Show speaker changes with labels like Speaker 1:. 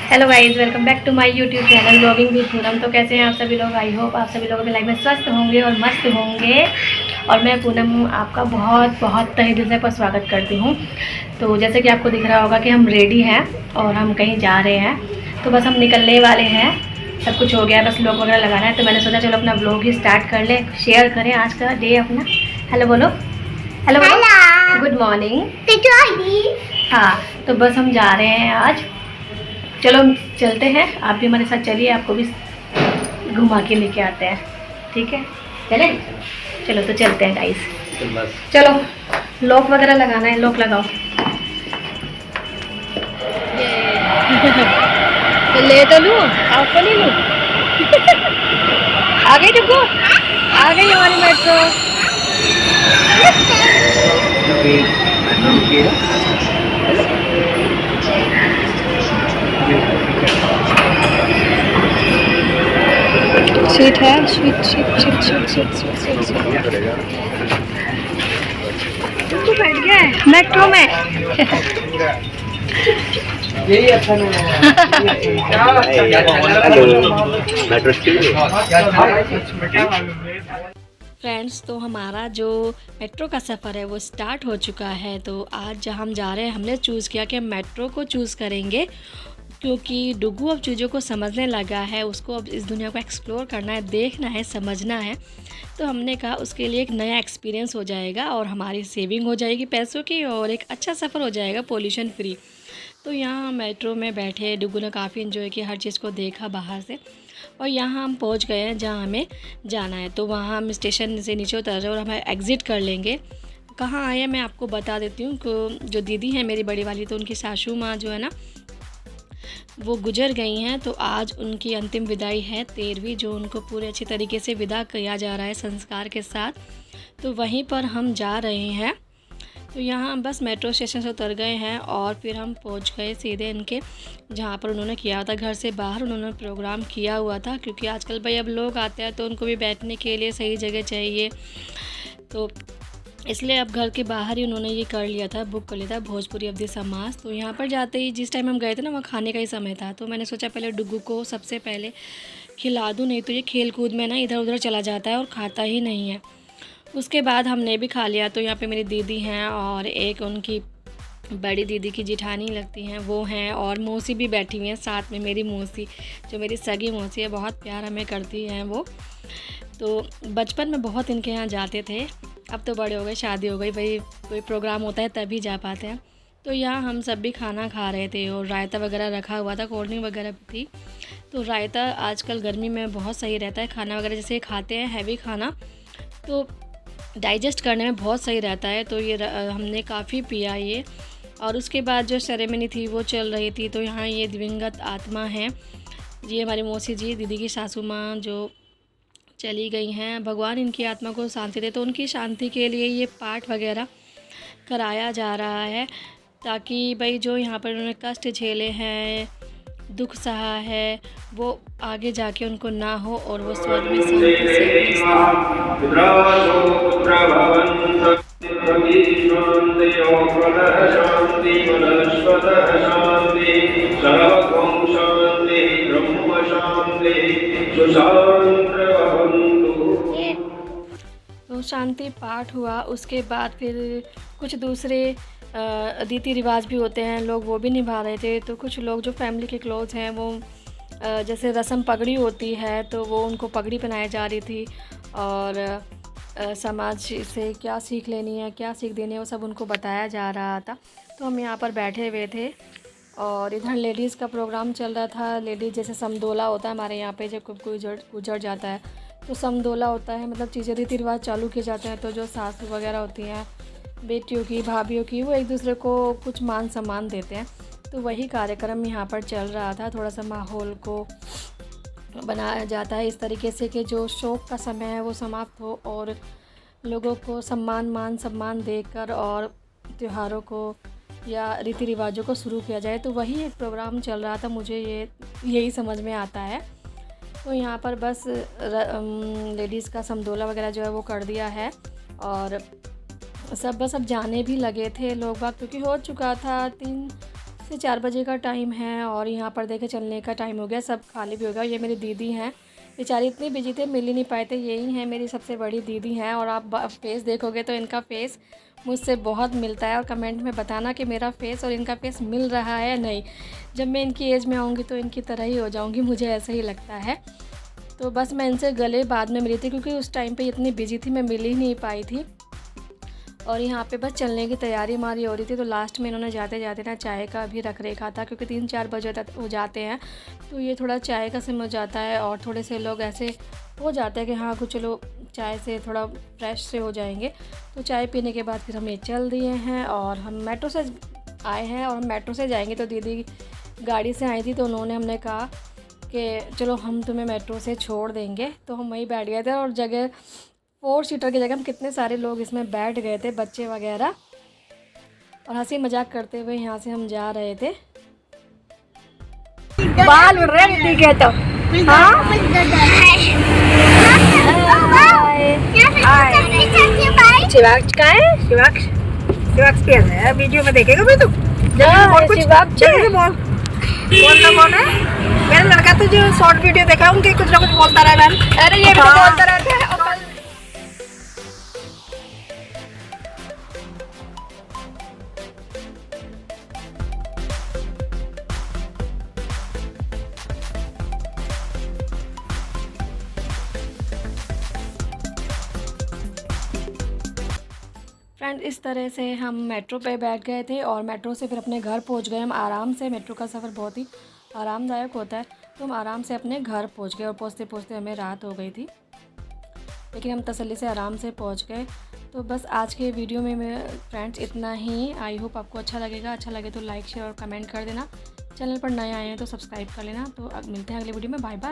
Speaker 1: Hello guys, welcome back to my YouTube channel blogging with Poonam. तो कैसे हैं आप सभी लोग? आई होप आप सभी लोग अपनी लाइफ में स्वस्थ होंगे और मस्त होंगे। और मैं पूनम आपका बहुत बहुत तहे दिल से स्वागत करती हूँ। तो जैसे कि आपको दिख रहा होगा कि हम रेडी हैं और हम कहीं जा रहे हैं। तो बस हम निकलने वाले हैं, सब कुछ हो गया है, बस लोग वगैरह लगाना है। तो मैंने सोचा चलो अपना ब्लॉग ही स्टार्ट कर लें, शेयर करें आज का डे अपना। हेलो बोलो, हेलो बोलो, गुड मॉर्निंग। हाँ, तो बस हम जा रहे हैं आज। चलो चलते हैं, आप भी हमारे साथ चलिए, आपको भी घुमा के लेके आते हैं। ठीक है, चले? चलो तो चलते हैं गाइस। चलो लॉक वगैरह लगाना है, लॉक लगाओ। तो ले तो लूँ, आपको नहीं लूँ। आ गई रुको, आ गई हमारी मेट्रो। सीट है, seat seat seat seat seat seat seat seat तू बैठ गया है मेट्रो में। यही अच्छा फ्रेंड्स, तो हमारा जो मेट्रो का सफ़र है वो स्टार्ट हो चुका है। तो आज जहाँ हम जा रहे हैं, हमने चूज़ किया कि मेट्रो को चूज़ करेंगे, क्योंकि डुगू अब चीज़ों को समझने लगा है, उसको अब इस दुनिया को एक्सप्लोर करना है, देखना है, समझना है। तो हमने कहा उसके लिए एक नया एक्सपीरियंस हो जाएगा और हमारी सेविंग हो जाएगी पैसों की, और एक अच्छा सफ़र हो जाएगा पोल्यूशन फ्री। तो यहाँ मेट्रो में बैठे डुगू ने काफ़ी इन्जॉय किया, हर चीज़ को देखा बाहर से। और यहाँ हम पहुँच गए हैं जहाँ हमें जाना है। तो वहाँ हम स्टेशन से नीचे उतर रहे और हमें एग्ज़िट कर लेंगे। कहाँ आए मैं आपको बता देती हूँ कि जो दीदी हैं मेरी बड़ी वाली, तो उनकी सासू माँ जो है ना वो गुजर गई हैं। तो आज उनकी अंतिम विदाई है, 13वीं, जो उनको पूरे अच्छे तरीके से विदा किया जा रहा है संस्कार के साथ। तो वहीं पर हम जा रहे हैं। तो यहाँ हम बस मेट्रो स्टेशन से उतर गए हैं और फिर हम पहुँच गए सीधे इनके जहाँ पर उन्होंने किया था, घर से बाहर उन्होंने प्रोग्राम किया हुआ था। क्योंकि आजकल भाई अब लोग आते हैं तो उनको भी बैठने के लिए सही जगह चाहिए, तो इसलिए अब घर के बाहर ही उन्होंने ये कर लिया था, बुक कर लिया था, भोजपुरी अवधि समाज। तो यहाँ पर जाते ही जिस टाइम हम गए थे ना, वहाँ खाने का ही समय था। तो मैंने सोचा पहले डुगू को सबसे पहले खिला दूँ, नहीं तो ये खेल कूद में ना इधर उधर चला जाता है और खाता ही नहीं है। उसके बाद हमने भी खा लिया। तो यहाँ पे मेरी दीदी हैं और एक उनकी बड़ी दीदी की जिठानी लगती हैं वो हैं, और मौसी भी बैठी हुई हैं साथ में। मेरी मौसी, जो मेरी सगी मौसी है, बहुत प्यार हमें करती हैं वो। तो बचपन में बहुत इनके यहाँ जाते थे, अब तो बड़े हो गए, शादी हो गई, भाई कोई प्रोग्राम होता है तभी जा पाते हैं। तो यहाँ हम सब भी खाना खा रहे थे और रायता वगैरह रखा हुआ था, कोल्ड ड्रिंक वगैरह भी थी। तो रायता आजकल गर्मी में बहुत सही रहता है, खाना वगैरह जैसे खाते हैं हैवी खाना तो डाइजेस्ट करने में बहुत सही रहता है। तो ये हमने काफ़ी पिया ये। और उसके बाद जो सेरेमनी थी वो चल रही थी। तो यहाँ ये दिवंगत आत्मा है, ये हमारी मौसी जी, दीदी की सासू माँ जो चली गई हैं, भगवान इनकी आत्मा को शांति दे। तो उनकी शांति के लिए ये पाठ वगैरह कराया जा रहा है, ताकि भाई जो यहाँ पर उन्होंने कष्ट झेले हैं, दुख सहा है, वो आगे जाके उनको ना हो और वो स्वर्ग में शांति से तो शांति पाठ हुआ। उसके बाद फिर कुछ दूसरे रीति रिवाज भी होते हैं, लोग वो भी निभा रहे थे। तो कुछ लोग जो फैमिली के क्लोज हैं वो जैसे रस्म पगड़ी होती है तो वो उनको पगड़ी पहनाई जा रही थी, और समाज से क्या सीख लेनी है, क्या सीख देनी है, वो सब उनको बताया जा रहा था। तो हम यहाँ पर बैठे हुए थे और इधर लेडीज़ का प्रोग्राम चल रहा था। लेडीज़ जैसे समदोला होता है हमारे यहाँ पे, जब कोई गुजर जाता है तो समदोला होता है, मतलब चीज़ें रीति रिवाज चालू किए जाते हैं। तो जो सासू वगैरह होती हैं, बेटियों की, भाभीयों की, वो एक दूसरे को कुछ मान सम्मान देते हैं। तो वही कार्यक्रम यहाँ पर चल रहा था। थोड़ा सा माहौल को बनाया जाता है इस तरीके से कि जो शोक का समय है वो समाप्त हो और लोगों को मान सम्मान देकर और त्योहारों को या रीति रिवाजों को शुरू किया जाए। तो वही एक प्रोग्राम चल रहा था, मुझे यही समझ में आता है। तो यहाँ पर बस लेडीज़ का समदोला वगैरह जो है वो कर दिया है, और सब बस अब जाने भी लगे थे लोग बाग, क्योंकि हो चुका था से 4 बजे का टाइम है और यहाँ पर देखे चलने का टाइम हो गया, सब खाली भी हो गया। ये मेरी दीदी हैं, बेचारी इतनी बिजी थे, मिल ही नहीं पाए थे। यही हैं मेरी सबसे बड़ी दीदी हैं और आप फेस देखोगे तो इनका फेस मुझसे बहुत मिलता है। और कमेंट में बताना कि मेरा फेस और इनका फेस मिल रहा है या नहीं। जब मैं इनकी एज में आऊँगी तो इनकी तरह ही हो जाऊँगी, मुझे ऐसा ही लगता है। तो बस मैं इनसे गले बाद में मिली थी, क्योंकि उस टाइम पे इतनी बिजी थी, मैं मिल ही नहीं पाई थी। और यहाँ पे बस चलने की तैयारी हमारी हो रही थी। तो लास्ट में इन्होंने जाते जाते ना चाय का भी रख रखा था, क्योंकि 3-4 बजे तक हो जाते हैं तो ये थोड़ा चाय का समय हो जाता है। और थोड़े से लोग ऐसे हो जाते हैं कि हाँ कुछ चलो चाय से थोड़ा फ्रेश से हो जाएंगे। तो चाय पीने के बाद फिर हम ये चल दिए हैं और हम मेट्रो से आए हैं और हम मेट्रो से जाएंगे। तो दीदी गाड़ी से आई थी तो उन्होंने हमने कहा कि चलो हम तुम्हें मेट्रो से छोड़ देंगे। तो हम वहीं बैठ गए थे और जगह 4 सीटर की जगह हम कितने सारे लोग इसमें बैठ गए थे, बच्चे वगैरह, और हंसी मजाक करते हुए यहाँ से हम जा रहे थे। बाल उड़ रहे दीदी के तो शिवाक्ष का है, शिवाक्ष क्या है वीडियो में देखेगा भाई तू। कौन है मेरा लड़का? तो जो शॉर्ट वीडियो देखा उनके कुछ ना कुछ बोलता रहा है। अरे ये भी तो बोलता रहता है। फ्रेंड इस तरह से हम मेट्रो पे बैठ गए थे और मेट्रो से फिर अपने घर पहुंच गए हम आराम से। मेट्रो का सफ़र बहुत ही आरामदायक होता है, तो हम आराम से अपने घर पहुंच गए। और पहुंचते पहुंचते हमें रात हो गई थी, लेकिन हम तसल्ली से आराम से पहुंच गए। तो बस आज के वीडियो में मैं फ्रेंड्स इतना ही। आई होप आपको अच्छा लगेगा। अच्छा लगे तो लाइक शेयर और कमेंट कर देना। चैनल पर नए आए हैं तो सब्सक्राइब कर लेना। तो अब मिलते हैं अगले वीडियो में। Bye bye.